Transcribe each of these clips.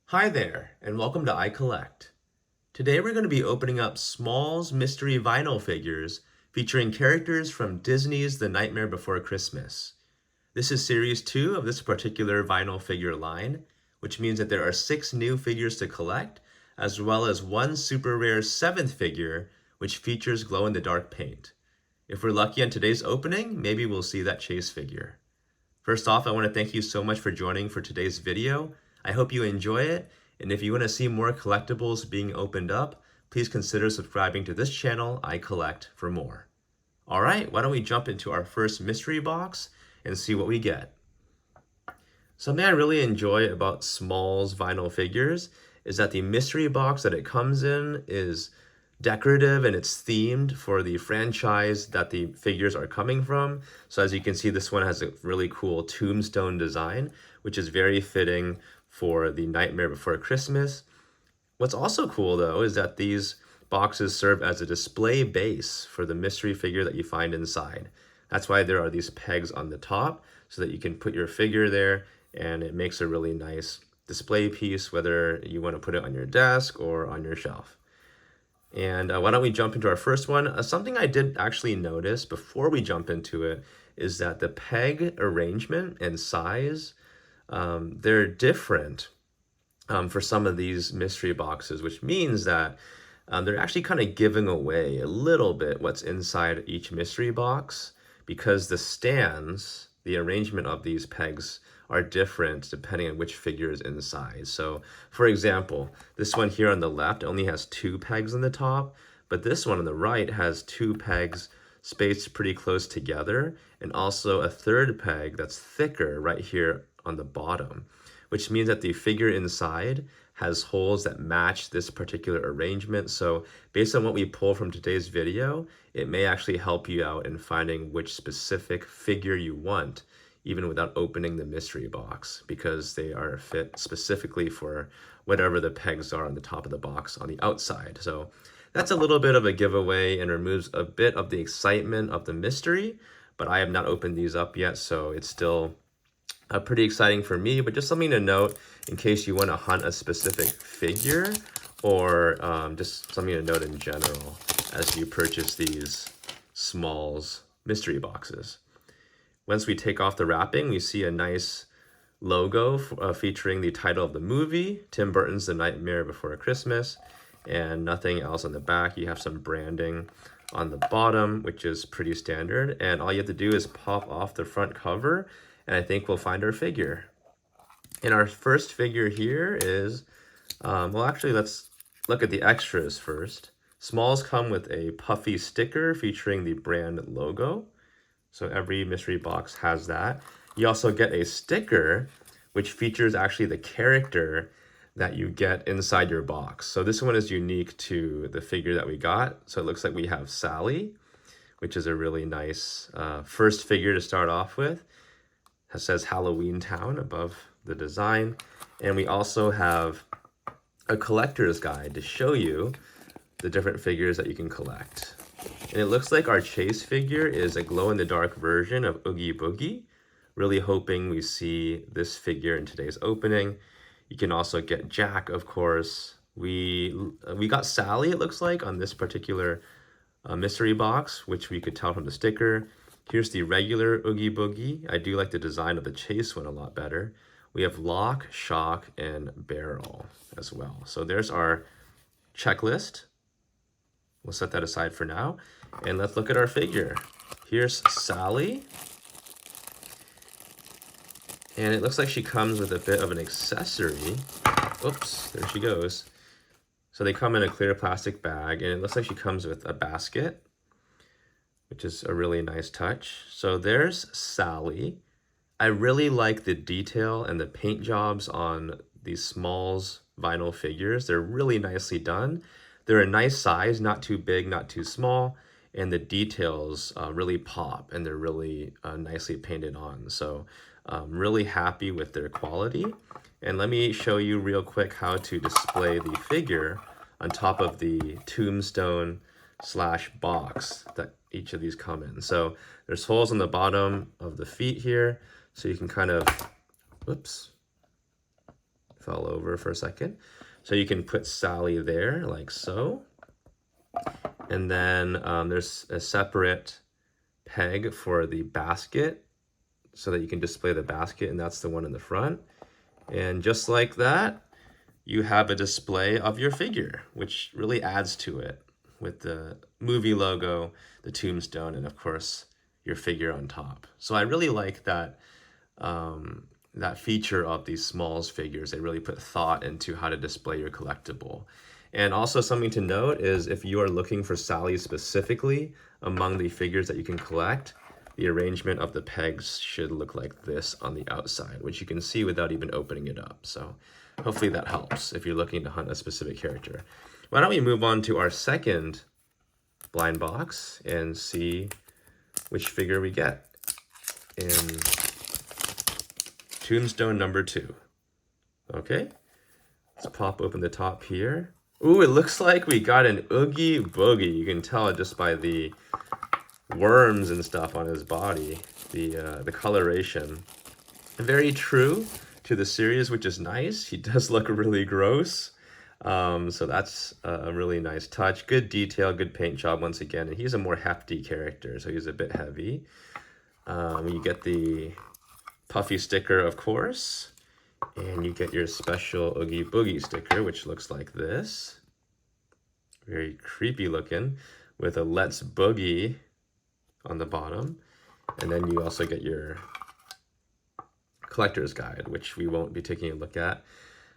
Hi there, and welcome to iCollect. Today we're going to be opening up SMOLS mystery vinyl figures featuring characters from Disney's The Nightmare Before Christmas. This is Series 2 of this particular vinyl figure line, which means that there are 6 new figures to collect, as well as one super rare 7th figure, which features glow-in-the-dark paint. If we're lucky on today's opening, maybe we'll see that chase figure. First off, I want to thank you so much for joining for today's video. I hope you enjoy it, and if you want to see more collectibles being opened up, please consider subscribing to this channel, iCollect, for more. Alright, why don't we jump into our first mystery box and see what we get. Something I really enjoy about SMOLS vinyl figures is that the mystery box that it comes in is decorative and it's themed for the franchise that the figures are coming from. So as you can see, this one has a really cool tombstone design, which is very fitting for the Nightmare Before Christmas. What's also cool though is that these boxes serve as a display base for the mystery figure that you find inside. That's why there are these pegs on the top so that you can put your figure there, and it makes a really nice display piece, whether you want to put it on your desk or on your shelf. And why don't we jump into our first one? Something I did actually notice before we jump into it is that the peg arrangement and size, they're different for some of these mystery boxes, which means that they're actually kind of giving away a little bit what's inside each mystery box, because the stands, the arrangement of these pegs are different depending on which figure is inside. So for example, this one here on the left only has 2 pegs on the top, but this one on the right has 2 pegs spaced pretty close together, and also a 3rd peg that's thicker right here on the bottom, which means that the figure inside has holes that match this particular arrangement. So based on what we pull from today's video, it may actually help you out in finding which specific figure you want, even without opening the mystery box, because they are fit specifically for whatever the pegs are on the top of the box on the outside. So that's a little bit of a giveaway and removes a bit of the excitement of the mystery, but I have not opened these up yet, so it's still pretty exciting for me, but just something to note in case you want to hunt a specific figure, or just something to note in general as you purchase these SMOLS mystery boxes. Once we take off the wrapping, we see a nice logo featuring the title of the movie, Tim Burton's The Nightmare Before Christmas, and nothing else on the back. You have some branding on the bottom, which is pretty standard, and all you have to do is pop off the front cover, and I think we'll find our figure. And our first figure here is, well, actually, let's look at the extras first. SMOLS come with a puffy sticker featuring the brand logo. So every mystery box has that. You also get a sticker, which features actually the character that you get inside your box. So this one is unique to the figure that we got. So it looks like we have Sally, which is a really nice first figure to start off with. It says Halloween Town above the design. And we also have a collector's guide to show you the different figures that you can collect. And it looks like our chase figure is a glow-in-the-dark version of Oogie Boogie. Really hoping we see this figure in today's opening. You can also get Jack, of course. We got Sally, it looks like, on this particular mystery box, which we could tell from the sticker. Here's the regular Oogie Boogie. I do like the design of the chase one a lot better. We have Lock, Shock, and Barrel as well. So there's our checklist. We'll set that aside for now, and let's look at our figure. Here's Sally, and it looks like she comes with a bit of an accessory. Oops, there she goes. So they come in a clear plastic bag, and it looks like she comes with a basket, which is a really nice touch. So there's Sally. I really like the detail and the paint jobs on these SMOLS vinyl figures. They're really nicely done. They're a nice size, not too big, not too small, and the details really pop, and they're really nicely painted on. So I'm really happy with their quality. And let me show you real quick how to display the figure on top of the tombstone / box that each of these come in. So there's holes on the bottom of the feet here, so you can kind of, whoops, fell over for a second. So you can put Sally there like so. And then there's a separate peg for the basket so that you can display the basket, and that's the one in the front. And just like that, you have a display of your figure, which really adds to it with the movie logo, the tombstone, and of course your figure on top. So I really like that that feature of these SMOLS figures. They really put thought into how to display your collectible. And also something to note is if you are looking for Sally specifically among the figures that you can collect, the arrangement of the pegs should look like this on the outside, which you can see without even opening it up. So hopefully that helps if you're looking to hunt a specific character. Why don't we move on to our second blind box and see which figure we get in Tombstone number 2. Okay, let's pop open the top here. Ooh, it looks like we got an Oogie Boogie. You can tell it just by the worms and stuff on his body, the coloration. Very true to the series, which is nice. He does look really gross. So that's a really nice touch. Good detail, good paint job once again. And he's a more hefty character, so he's a bit heavy. You get the puffy sticker, of course, and you get your special Oogie Boogie sticker, which looks like this. Very creepy looking, with a Let's Boogie on the bottom. And then you also get your collector's guide, which we won't be taking a look at.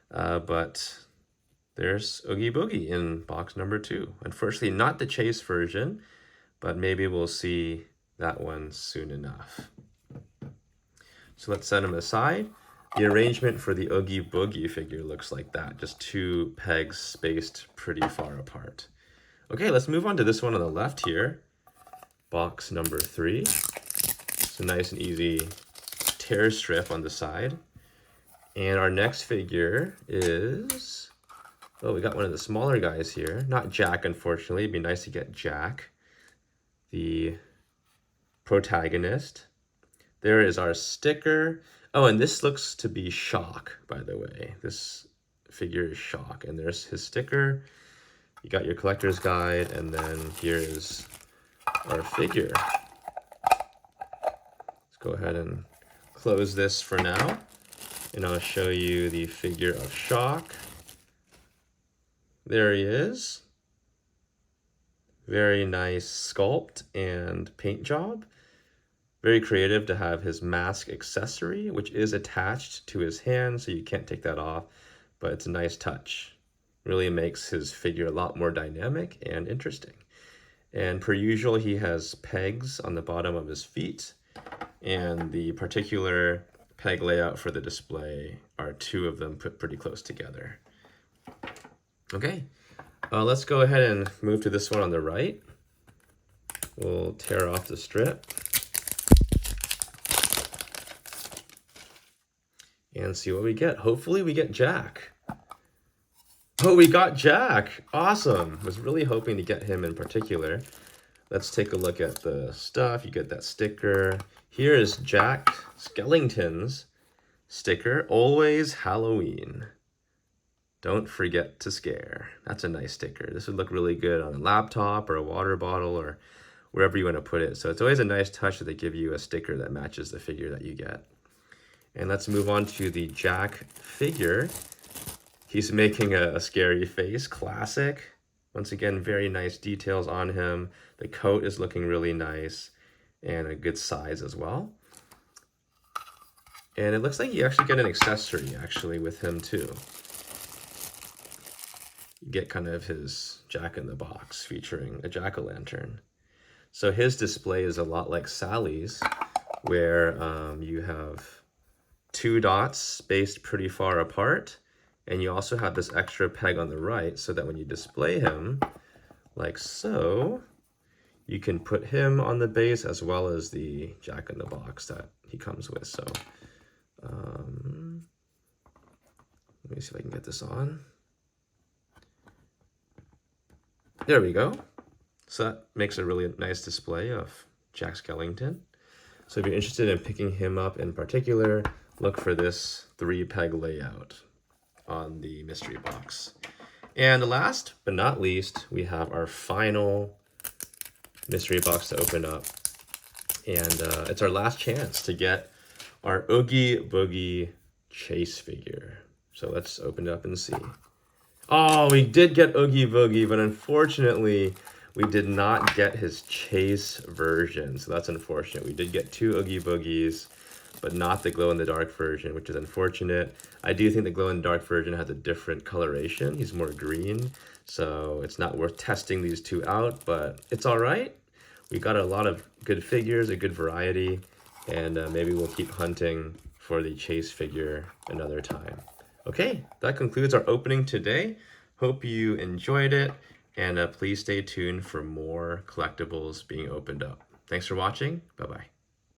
But there's Oogie Boogie in box number 2. Unfortunately, not the chase version, but maybe we'll see that one soon enough. So let's set him aside. The arrangement for the Oogie Boogie figure looks like that, just 2 pegs spaced pretty far apart. Okay, let's move on to this one on the left here, box number 3. It's a nice and easy tear strip on the side. And our next figure is, oh, we got one of the smaller guys here. Not Jack, unfortunately. It'd be nice to get Jack, the protagonist. There is our sticker. Oh, and this looks to be Shock, by the way. This figure is Shock, and there's his sticker. You got your collector's guide, and then here is our figure. Let's go ahead and close this for now, and I'll show you the figure of Shock. There he is. Very nice sculpt and paint job. Very creative to have his mask accessory, which is attached to his hand, so you can't take that off, but it's a nice touch. Really makes his figure a lot more dynamic and interesting. And per usual, he has pegs on the bottom of his feet, and the particular peg layout for the display are 2 of them put pretty close together. Okay, let's go ahead and move to this one on the right. We'll tear off the strip and see what we get. Hopefully we get Jack. Oh, we got Jack. Awesome. Was really hoping to get him in particular. Let's take a look at the stuff. You get that sticker. Here is Jack Skellington's sticker. Always Halloween. Don't forget to scare. That's a nice sticker. This would look really good on a laptop or a water bottle or wherever you want to put it. So it's always a nice touch that they give you a sticker that matches the figure that you get. And let's move on to the Jack figure. He's making a scary face, classic. Once again, very nice details on him. The coat is looking really nice and a good size as well. And it looks like you actually get an accessory actually with him too. You get kind of his Jack-in-the-Box featuring a jack-o'-lantern. So his display is a lot like Sally's, where you have 2 dots spaced pretty far apart, and you also have this extra peg on the right so that when you display him, like so, you can put him on the base as well as the Jack-in-the-Box that he comes with. So let me see if I can get this on. There we go. So that makes a really nice display of Jack Skellington. So if you're interested in picking him up in particular, look for this 3-peg layout. on the mystery box. And last but not least, we have our final mystery box to open up. And it's our last chance to get our Oogie Boogie Chase figure. So let's open it up and see. Oh, we did get Oogie Boogie, but unfortunately, we did not get his Chase version. So that's unfortunate. We did get 2 Oogie Boogies, but not the glow-in-the-dark version, which is unfortunate. I do think the glow-in-the-dark version has a different coloration. He's more green, so it's not worth testing these 2 out, but it's all right. We got a lot of good figures, a good variety, and maybe we'll keep hunting for the Chase figure another time. Okay, that concludes our opening today. Hope you enjoyed it, and please stay tuned for more collectibles being opened up. Thanks for watching. Bye-bye.